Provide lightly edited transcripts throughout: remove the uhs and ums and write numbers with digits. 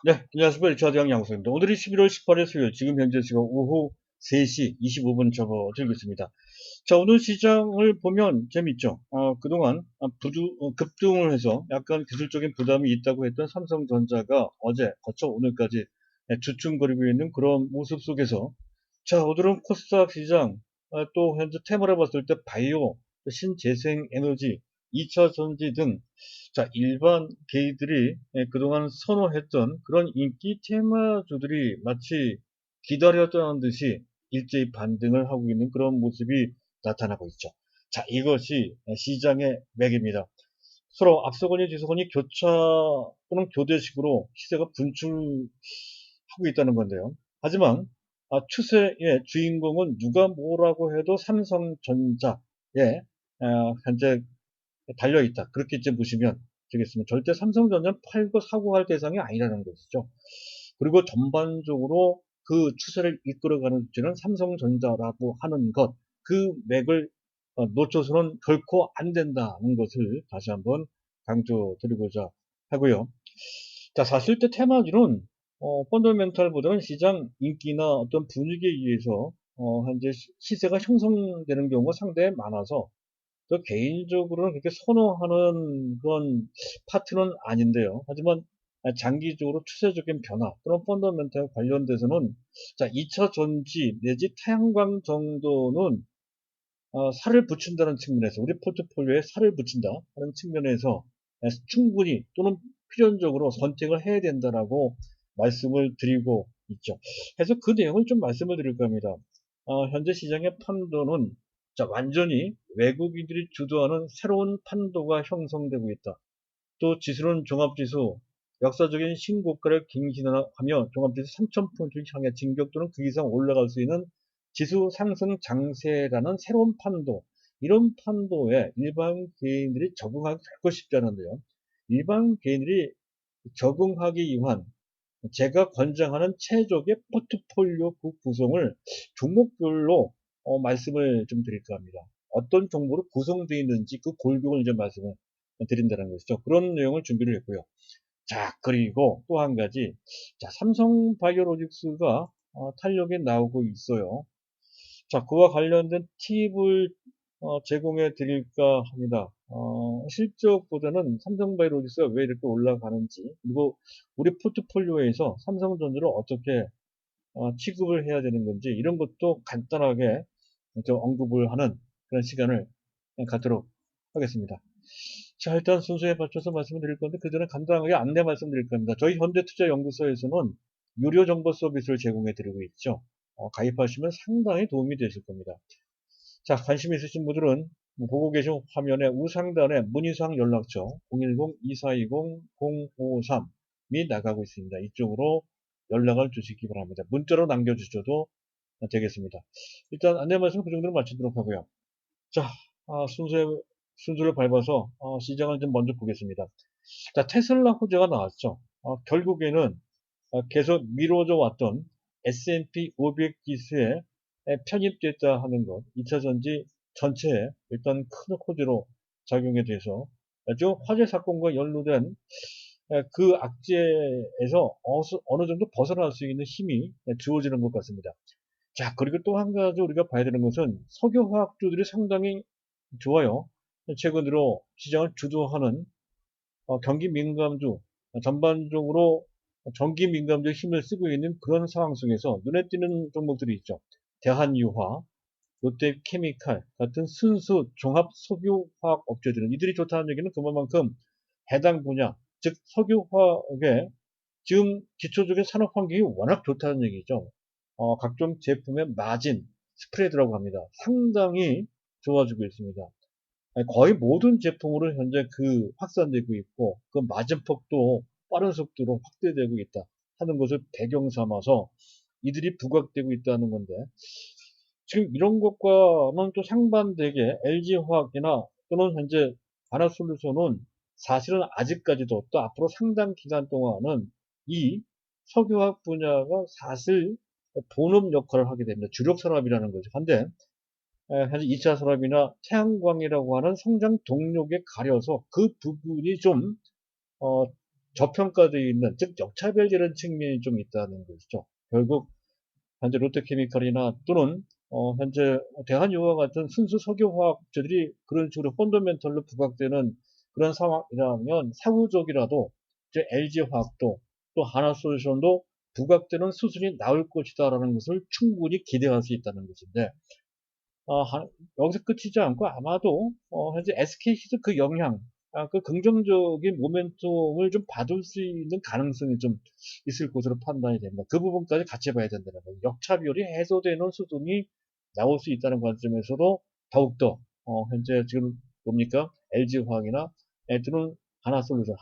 네, 안녕하십니까. 1차 대학 양호선입니다. 오늘이 11월 18일 수요일, 지금 현재 시각 오후 3시 25분 접어들고 있습니다. 자, 오늘 시장을 보면 재밌죠. 그동안 급등을 해서 약간 기술적인 부담이 있다고 했던 삼성전자가 어제 거쳐 오늘까지 주춤거리고 있는 그런 모습 속에서, 자, 오늘은 코스닥 시장, 또 현재 테마를 봤을 때 바이오, 신재생에너지, 2차 전지 등, 자, 일반 개인들이 그동안 선호했던 그런 인기 테마주들이 마치 기다렸다는 듯이 일제히 반등을 하고 있는 그런 모습이 나타나고 있죠. 자, 이것이 시장의 맥입니다. 서로 앞서거니 뒤서거니 교차 또는 교대식으로 시세가 분출하고 있다는 건데요. 하지만 추세의 주인공은 누가 뭐라고 해도 삼성전자에 현재 달려있다. 그렇게 이제 보시면 되겠습니다. 절대 삼성전자는 팔고 사고 할 대상이 아니라는 것이죠. 그리고 전반적으로 그 추세를 이끌어가는 주체는 삼성전자라고 하는 것, 그 맥을 놓쳐서는 결코 안 된다는 것을 다시 한번 강조드리고자 하고요. 자, 사실 때 테마주는 펀더멘탈보다는 시장 인기나 어떤 분위기에 의해서 현재 시세가 형성되는 경우가 상당히 많아서 저 개인적으로는 그렇게 선호하는 그런 파트는 아닌데요. 하지만 장기적으로 추세적인 변화 또는 펀더멘탈 관련돼서는 자, 2차 전지 내지 태양광 정도는 살을 붙인다는 측면에서 우리 포트폴리오에 살을 붙인다 하는 측면에서 충분히 또는 필연적으로 선택을 해야 된다라고 말씀을 드리고 있죠. 그래서 그 내용을 좀 말씀을 드릴까 합니다. 현재 시장의 판도는 자, 완전히 외국인들이 주도하는 새로운 판도가 형성되고 있다. 또 지수는 종합지수 역사적인 신고가를 갱신하며 종합지수 3000포인트를 향해 진격 또는 그 이상 올라갈 수 있는 지수 상승 장세라는 새로운 판도, 이런 판도에 일반 개인들이 적응하기 결코 쉽지 않은데요. 일반 개인들이 적응하기 위한 제가 권장하는 최적의 포트폴리오 구성을 종목별로 말씀을 좀 드릴까 합니다. 어떤 종목으로 구성되어 있는지 그 골격을 이제 말씀을 드린다는 것이죠. 그런 내용을 준비를 했고요. 자, 그리고 또 한 가지. 자, 삼성바이오로직스가 탄력에 나오고 있어요. 자, 그와 관련된 팁을 제공해 드릴까 합니다. 실적보다는 삼성바이오로직스가 왜 이렇게 올라가는지, 그리고 우리 포트폴리오에서 삼성전자를 어떻게 취급을 해야 되는 건지, 이런 것도 간단하게 좀 언급을 하는 그런 시간을 갖도록 하겠습니다. 자, 일단 순서에 맞춰서 말씀을 드릴 건데, 그 전에 간단하게 안내 말씀드릴 겁니다. 저희 현대투자연구소에서는 유료 정보 서비스를 제공해 드리고 있죠. 가입하시면 상당히 도움이 되실 겁니다. 자, 관심 있으신 분들은 보고 계신 화면에 우상단에 문의사항 연락처 010-2420-053이 나가고 있습니다. 이쪽으로 연락을 주시기 바랍니다. 문자로 남겨주셔도 되겠습니다. 일단 안내 말씀 그 정도로 마치도록 하고요. 자, 순서를 밟아서 시장을 좀 먼저 보겠습니다. 자, 테슬라 호재가 나왔죠. 결국에는 계속 미뤄져 왔던 S&P 500 지수에 편입됐다 하는 것, 2차 전지 전체에 일단 큰 호재로 작용에 대해서 아주 화재 사건과 연루된 그 악재에서 어느 정도 벗어날 수 있는 힘이 주어지는 것 같습니다. 자, 그리고 또 한 가지 우리가 봐야 되는 것은 석유화학주들이 상당히 좋아요. 최근 들어 시장을 주도하는 경기 민감주, 전반적으로 전기 민감주에 힘을 쓰고 있는 그런 상황 속에서 눈에 띄는 종목들이 있죠. 대한유화, 롯데케미칼 같은 순수 종합 석유화학 업체들은 이들이 좋다는 얘기는 그만큼 해당 분야, 즉 석유화학의 지금 기초적인 산업 환경이 워낙 좋다는 얘기죠. 각종 제품의 마진, 스프레드라고 합니다. 상당히 좋아지고 있습니다. 거의 모든 제품으로 현재 그 확산되고 있고 그 마진폭도 빠른 속도로 확대되고 있다 하는 것을 배경 삼아서 이들이 부각되고 있다는 건데, 지금 이런 것과는 또 상반되게 LG화학이나 또는 현재 하나솔루션은 사실은 아직까지도 또 앞으로 상당 기간 동안은 이 석유화학 분야가 사실 본업 역할을 하게 됩니다. 주력 산업이라는 거죠. 근데 현재 2차 산업이나 태양광이라고 하는 성장 동력에 가려서 그 부분이 좀 어, 저평가되어 있는, 즉 역차별이라는 측면이 좀 있다는 것이죠. 결국 현재 롯데케미칼이나 또는 현재 대한유화 같은 순수 석유화학업체들이 그런 식으로 펀더멘털로 부각되는 그런 상황이라면 사후적이라도 이제 LG화학도 또 하나솔루션도 부각되는 수순이 나올 것이다라는 것을 충분히 기대할 수 있다는 것인데, 여기서 끝이지 않고 아마도 현재 SKC도 그 영향, 그 긍정적인 모멘텀을 좀 받을 수 있는 가능성이 좀 있을 것으로 판단이 됩니다. 그 부분까지 같이 봐야 된다는 거예요. 역차별이 해소되는 수준이 나올 수 있다는 관점에서도 더욱더 현재 지금 뭡니까? LG화학이나 또는 하나솔루션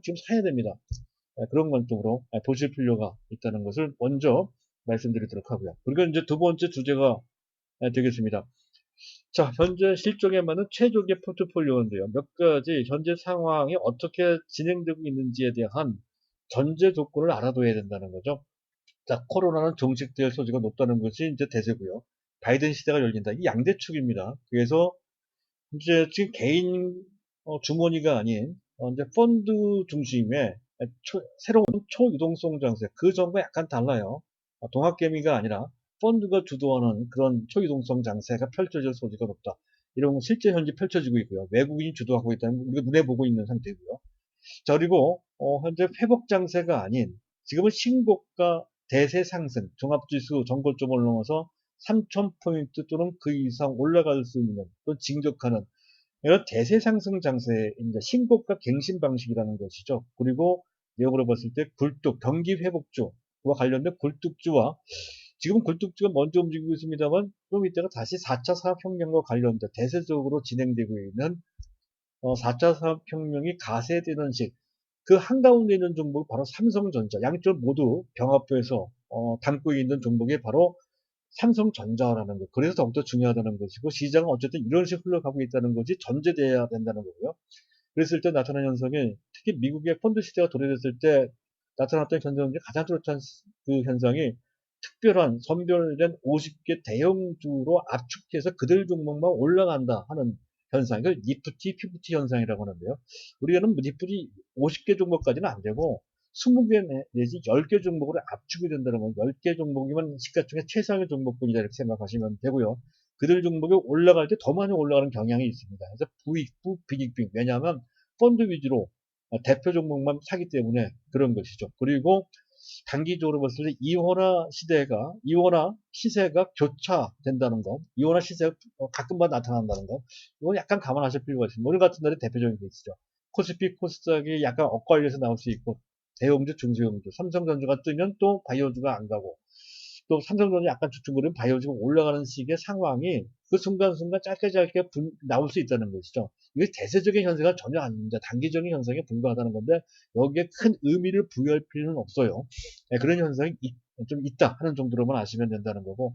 지금 사야 됩니다. 그런 관점으로 보실 필요가 있다는 것을 먼저 말씀드리도록 하고요. 그리고 이제 두 번째 주제가 되겠습니다. 자, 현재 실적에 맞는 최적의 포트폴리오인데요. 몇 가지 현재 상황이 어떻게 진행되고 있는지에 대한 전제 조건을 알아둬야 된다는 거죠. 자, 코로나는 종식될 소지가 높다는 것이 이제 대세고요. 바이든 시대가 열린다. 이 양대축입니다. 그래서 이제 지금 개인 주머니가 아닌 이제 펀드 중심의 새로운 초유동성 장세, 그 전과 약간 달라요. 동학개미가 아니라 펀드가 주도하는 그런 초유동성 장세가 펼쳐질 소지가 높다. 이런 건 실제 현재 펼쳐지고 있고요. 외국인이 주도하고 있다는 걸 우리가 눈에 보고 있는 상태고요. 자, 그리고 현재 회복 장세가 아닌 지금은 신고가 대세 상승, 종합지수 전고점을 넘어서 3,000포인트 또는 그 이상 올라갈 수 있는 또 진격하는 이런 대세 상승 장세의 이제 신고가 갱신 방식이라는 것이죠. 그리고 역으로 봤을 때 굴뚝, 경기 회복주와 관련된 굴뚝주와 지금 굴뚝주가 먼저 움직이고 있습니다만 좀 이따가 다시 4차 산업혁명과 관련된 대세적으로 진행되고 있는 4차 산업혁명이 가세되는 식, 그 한가운데 있는 종목이 바로 삼성전자, 양쪽 모두 병합해서 담고 있는 종목이 바로 삼성전자라는 것. 그래서 더욱더 중요하다는 것이고, 시장은 어쨌든 이런 식으로 흘러가고 있다는 것이 전제되어야 된다는 거고요. 그랬을 때 나타난 현상이, 특히 미국의 펀드 시대가 도래됐을 때 나타났던 현상 중에 가장 뚜렷한 그 현상이 특별한 선별된 50개 대형주로 압축해서 그들 종목만 올라간다 하는 현상, 이걸 니프티, 피프티 현상이라고 하는데요. 우리는 니프티 50개 종목까지는 안 되고 20개 내지 10개 종목으로 압축이 된다는 건 10개 종목이면 시가총액 최상의 종목군이다 이렇게 생각하시면 되고요. 그들 종목이 올라갈 때 더 많이 올라가는 경향이 있습니다. 그래서 부익부, 빅익빅. 왜냐하면 펀드 위주로 대표 종목만 사기 때문에 그런 것이죠. 그리고 단기적으로 봤을 때 이원화 시세가 교차된다는 거, 이원화 시세가 가끔만 나타난다는 거, 이건 약간 감안하실 필요가 있습니다. 오늘 같은 날이 대표적인 게 있죠. 코스피, 코스닥이 약간 엇갈려서 나올 수 있고, 대형주, 중소형주, 삼성전자가 뜨면 또 바이오주가 안 가고, 또 삼성전자 약간 주춤거리면 바이오주가 올라가는 식의 상황이 그 순간순간 짧게 나올 수 있다는 것이죠. 이게 대세적인 현상은 전혀 아닙니다. 단기적인 현상에 불과하다는 건데 여기에 큰 의미를 부여할 필요는 없어요. 네, 그런 현상이 좀 있다 하는 정도로만 아시면 된다는 거고,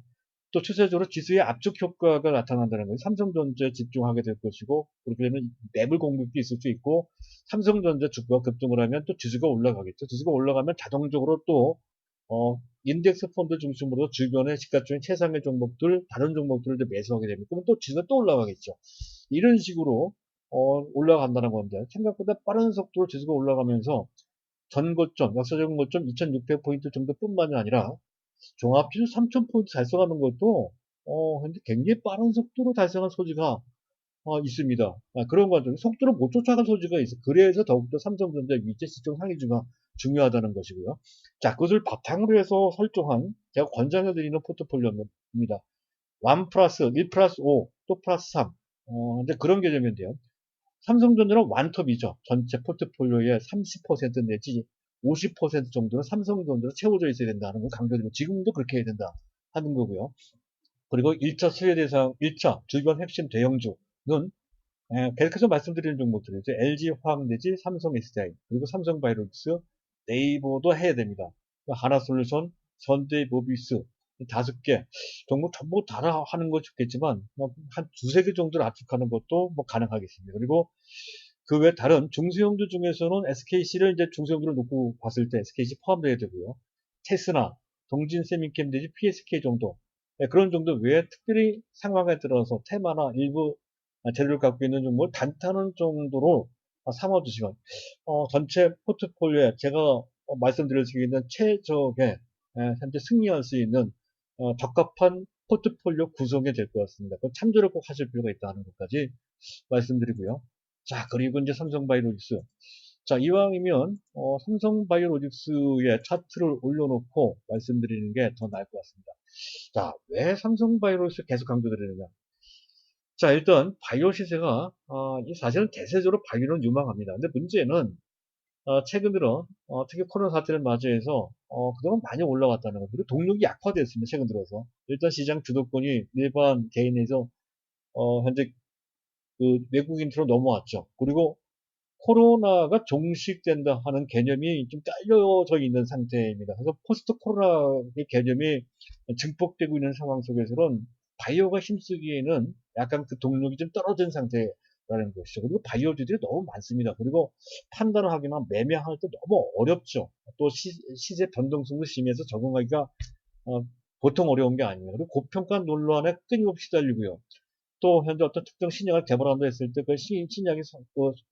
또 추세적으로 지수의 압축 효과가 나타난다는 거예요. 삼성전자에 집중하게 될 것이고, 그렇게 되면 매물 공격도 있을 수 있고, 삼성전자 주가가 급등을 하면 또 지수가 올라가겠죠. 지수가 올라가면 자동적으로 또 인덱스 펀드 중심으로 주변의 시가총액 최상의 종목들, 다른 종목들을 매수하게 됩니다. 그러면 또 지수가 또 올라가겠죠. 이런 식으로 올라간다는 건데, 생각보다 빠른 속도로 지수가 올라가면서 전고점, 역사적인 고점 2600포인트 정도뿐만이 아니라 종합지수 3000포인트 달성하는 것도 현재 굉장히 빠른 속도로 달성한 소지가 있습니다. 그런 과정, 속도를 못 쫓아간 소지가 있어. 그래서 더욱더 삼성전자 위제 시총 상위주가 중요하다는 것이고요. 자, 그것을 바탕으로 해서 설정한 제가 권장해드리는 포트폴리오입니다. 1 플러스 1 플러스 5, 또 플러스 3. 이제 그런 개념인데요. 삼성전자는 완톱이죠. 전체 포트폴리오의 30% 내지 50% 정도는 삼성전자로 채워져 있어야 된다는 걸 강조드리고, 지금도 그렇게 해야 된다 하는 거고요. 그리고 1차 수혜 대상, 1차 주변 핵심 대형주는 계속해서 말씀드리는 종목들이죠. LG화학 내지 삼성 SDI, 그리고 삼성바이오로직스, 네이버도 해야 됩니다. 하나솔루션, 현대모비스, 5개 종목 전부 다 하는 거 좋겠지만 한 두세 개 정도를 압축하는 것도 뭐 가능하겠습니다. 그리고 그 외 다른 중소형주 중에서는 SKC를 이제 중소형주를 놓고 봤을 때 SKC 포함되어야 되고요. 테스나, 동진세미캠 내지 PSK 정도, 그런 정도 외에 특별히 상황에 들어서 테마나 일부 재료를 갖고 있는 종목을 단타는 정도로 삼아두시면 전체 포트폴리오에 제가 말씀드릴 수 있는 최적의 현재 승리할 수 있는 적합한 포트폴리오 구성이 될 것 같습니다. 그 참조를 꼭 하실 필요가 있다는 것까지 말씀드리고요. 자, 그리고 이제 삼성바이오로직스. 자, 이왕이면 삼성바이오로직스의 차트를 올려놓고 말씀드리는 게 더 나을 것 같습니다. 자, 왜 삼성바이오로직스 계속 강조드리느냐? 자, 일단 바이오 시세가 사실은 대세적으로 바이오는 유망합니다. 근데 문제는 최근 들어 특히 코로나 사태를 맞이해서 그동안 많이 올라왔다는 것, 그리고 동력이 약화되었습니다. 최근 들어서 일단 시장 주도권이 일반 개인에서 현재 그 외국인으로 넘어왔죠. 그리고 코로나가 종식된다 하는 개념이 좀 깔려져 있는 상태입니다. 그래서 포스트 코로나의 개념이 증폭되고 있는 상황 속에서는 바이오가 힘쓰기에는 약간 그 동력이 좀 떨어진 상태라는 것이죠. 그리고 바이오주들이 너무 많습니다. 그리고 판단을 하기만 매매할 때 너무 어렵죠. 또 시세 변동성도 심해서 적응하기가 어, 보통 어려운 게 아니에요. 그리고 고평가 논란에 끊임없이 달리고요. 또 현재 어떤 특정 신약을 개발한다 했을 때 그 신약이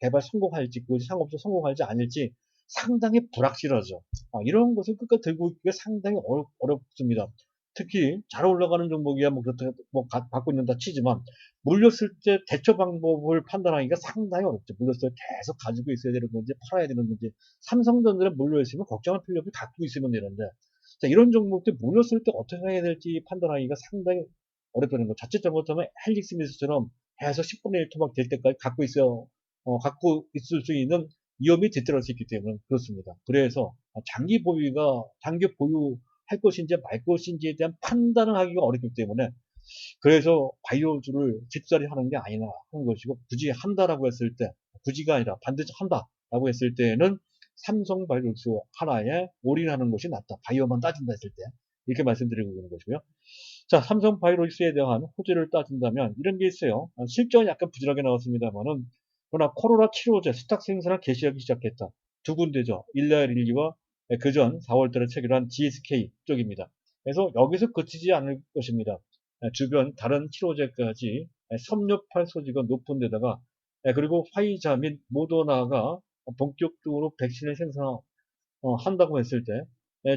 개발 성공할지 그것이 상업적으로 성공할지 아닐지 상당히 불확실하죠. 이런 것을 끝까지 들고 있기가 상당히 어렵습니다. 특히 잘 올라가는 종목이야 뭐 그렇다 뭐 갖고 있는다 치지만 물렸을 때 대처 방법을 판단하기가 상당히 어렵죠. 물렸을 때 계속 가지고 있어야 되는 건지 팔아야 되는 건지 삼성전자에 물려 있으면 걱정할 필요 없이 갖고 있으면 되는데 자, 이런 종목들 물렸을 때 어떻게 해야 될지 판단하기가 상당히 어렵다는 거. 자칫 잘못하면 헬릭스 미스처럼 해서 10분의 1 토막 될 때까지 갖고 있을 수 있는 위험이 뒤따를 수 있기 때문에 그렇습니다. 그래서 장기 보유할 것인지 말 것인지에 대한 판단을 하기가 어렵기 때문에 그래서 바이오주를 집살이 하는 게 아니라 하는 것이고 굳이 한다라고 했을 때 굳이가 아니라 반드시 한다라고 했을 때는 삼성 바이오주 하나에 올인하는 것이 낫다. 바이오만 따진다 했을 때 이렇게 말씀드리고 있는 것이고요. 자, 삼성 바이오로직스에 대한 호재를 따진다면 이런 게 있어요. 실적은 약간 부진하게 나왔습니다만은 그러나 코로나 치료제 스탁 생산을 개시하기 시작했다. 두 군데죠. 일라엘 1기와 그전 4월달에 체결한 GSK 쪽입니다. 그래서 여기서 그치지 않을 것입니다. 주변 다른 치료제까지 섭렵할 소지가 높은 데다가 그리고 화이자 및 모더나가 본격적으로 백신을 한다고 했을 때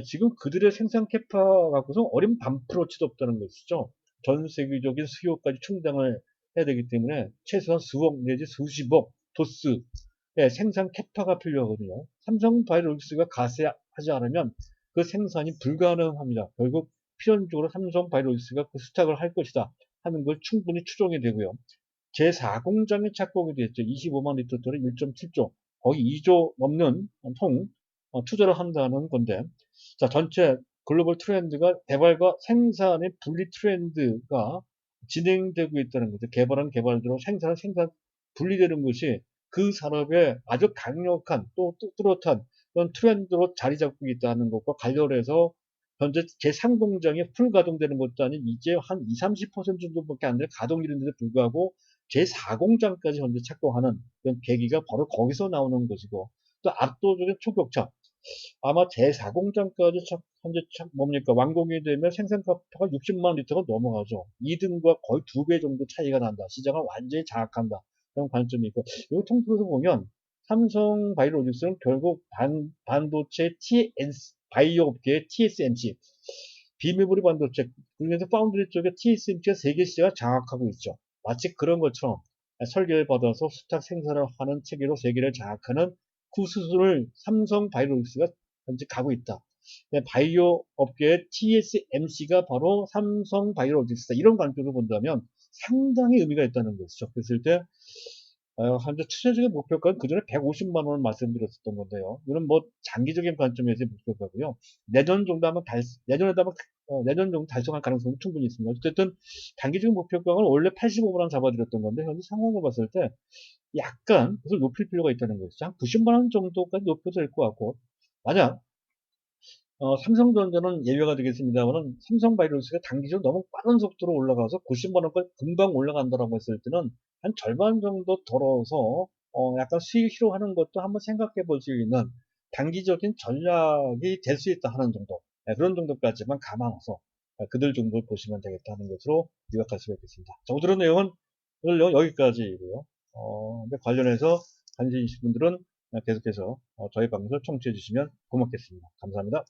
지금 그들의 생산 캐파 갖고서 어린 반프로치도 없다는 것이죠. 전 세계적인 수요까지 충당을 해야 되기 때문에 최소한 수억 내지 수십억 도스 생산 캐파가 필요하거든요. 삼성바이오로직스가 가세하지 않으면 그 생산이 불가능합니다. 결국 필연적으로 삼성바이오로직스가 그 수탁을 할 것이다 하는 걸 충분히 추정이 되고요. 제4공장에 착공이 됐죠. 25만 리터짜리 1.7조, 거의 2조 넘는 통 투자를 한다는 건데, 자, 전체 글로벌 트렌드가 개발과 생산의 분리 트렌드가 진행되고 있다는 거죠. 개발한 개발대로 생산 분리되는 것이 그 산업의 아주 강력한 또 뚜렷한 그런 트렌드로 자리 잡고 있다는 것과 관련해서 현재 제3공장이 풀 가동되는 것도 아닌 이제 한 20, 30% 정도밖에 안 될 가동률인데도 불구하고 제4공장까지 현재 착공하는 그런 계기가 바로 거기서 나오는 것이고 또 압도적인 초격차 아마 제4공장까지 현재 뭡니까 완공이 되면 생산가파가 60만 리터가 넘어가죠. 2등과 거의 2배 정도 차이가 난다. 시장을 완전히 장악한다. 그런 관점이 있고 이 통틀어서 보면 삼성 바이오로직스는 결국 반도체 바이오 업계의 TSMC 비메모리 반도체 그중에서 파운드리 쪽에 TSMC가 세계 시장을 장악하고 있죠. 마치 그런 것처럼 설계를 받아서 수탁 생산을 하는 체계로 세계를 장악하는 그 수준을 삼성 바이오로직스가 현재 가고 있다. 바이오 업계의 TSMC가 바로 삼성 바이오로직스다. 이런 관점으로 본다면 상당히 의미가 있다는 것이죠. 그랬을 때 현재 추세적인 목표가는 그전에 150만 원을 말씀드렸었던 건데요. 이건 뭐 장기적인 관점에서의 목표가고요. 내년 정도 하면 내년 정도 달성할 가능성이 충분히 있습니다. 어쨌든 단기적인 목표가는 원래 85만 원 잡아드렸던 건데 현재 상황을 봤을 때 약간 그것을 높일 필요가 있다는 것이죠. 한 90만 원 정도까지 높여도 될 것 같고 만약 삼성전자는 예외가 되겠습니다만은 삼성바이오로직스가 단기적으로 너무 빠른 속도로 올라가서 90만 원까지 금방 올라간다라고 했을 때는 한 절반 정도 덜어서 약간 수익 실현하는 것도 한번 생각해 볼 수 있는 단기적인 전략이 될 수 있다 하는 정도 그런 정도까지만 감안해서 그들 정도를 보시면 되겠다는 것으로 요약할 수가 있겠습니다. 자, 오늘의 내용은 오늘 내용 여기까지이고요. 관련해서 관심 있으신 분들은 계속해서 저희 방송을 청취해 주시면 고맙겠습니다. 감사합니다.